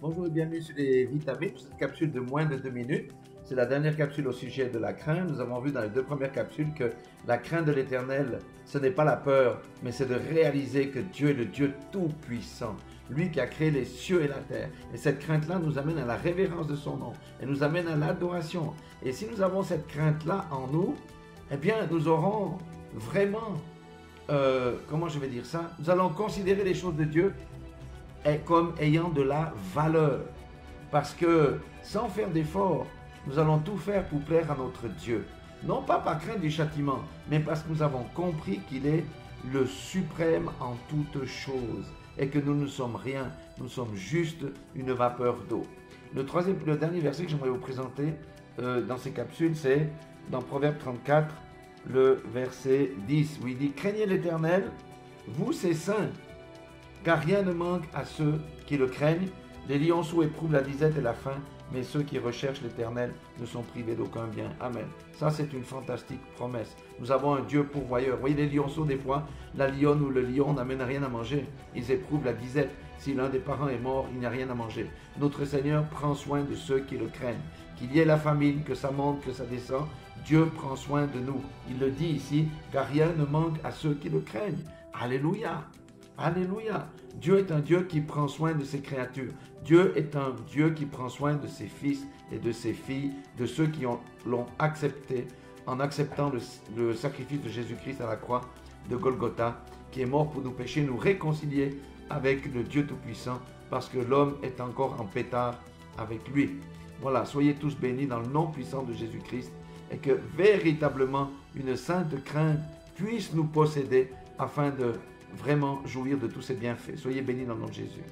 Bonjour et bienvenue sur les vitamines, cette capsule de moins de 2 minutes. C'est la dernière capsule au sujet de la crainte. Nous avons vu dans les deux premières capsules que la crainte de l'Éternel, ce n'est pas la peur, mais c'est de réaliser que Dieu est le Dieu tout-puissant, lui qui a créé les cieux et la terre. Et cette crainte-là nous amène à la révérence de son nom, et nous amène à l'adoration. Et si nous avons cette crainte-là en nous, eh bien nous aurons vraiment, comment je vais dire ça, nous allons considérer les choses de Dieu comme ayant de la valeur. Parce que sans faire d'effort, nous allons tout faire pour plaire à notre Dieu. Non pas par crainte du châtiment, mais parce que nous avons compris qu'il est le suprême en toutes choses et que nous ne sommes rien, nous sommes juste une vapeur d'eau. Le dernier verset que j'aimerais vous présenter dans ces capsules, c'est dans Proverbe 34, le verset 10, où il dit « Craignez l'Éternel, vous ses saints, car rien ne manque à ceux qui le craignent. Les lionceaux éprouvent la disette et la faim, mais ceux qui recherchent l'Éternel ne sont privés d'aucun bien. » Amen. Ça, c'est une fantastique promesse. Nous avons un Dieu pourvoyeur. Vous voyez, les lionceaux, des fois, la lionne ou le lion n'amènent rien à manger. Ils éprouvent la disette. Si l'un des parents est mort, il n'y a rien à manger. Notre Seigneur prend soin de ceux qui le craignent. Qu'il y ait la famine, que ça monte, que ça descend, Dieu prend soin de nous. Il le dit ici, car rien ne manque à ceux qui le craignent. Alléluia. Alléluia. Dieu est un Dieu qui prend soin de ses créatures. Dieu est un Dieu qui prend soin de ses fils et de ses filles, de ceux qui l'ont accepté en acceptant le sacrifice de Jésus-Christ à la croix de Golgotha, qui est mort pour nos péchés, nous réconcilier avec le Dieu Tout-Puissant, parce que l'homme est encore en pétard avec lui. Voilà, soyez tous bénis dans le nom puissant de Jésus-Christ, et que véritablement une sainte crainte puisse nous posséder afin de vraiment jouir de tous ces bienfaits. Soyez bénis dans le nom de Jésus.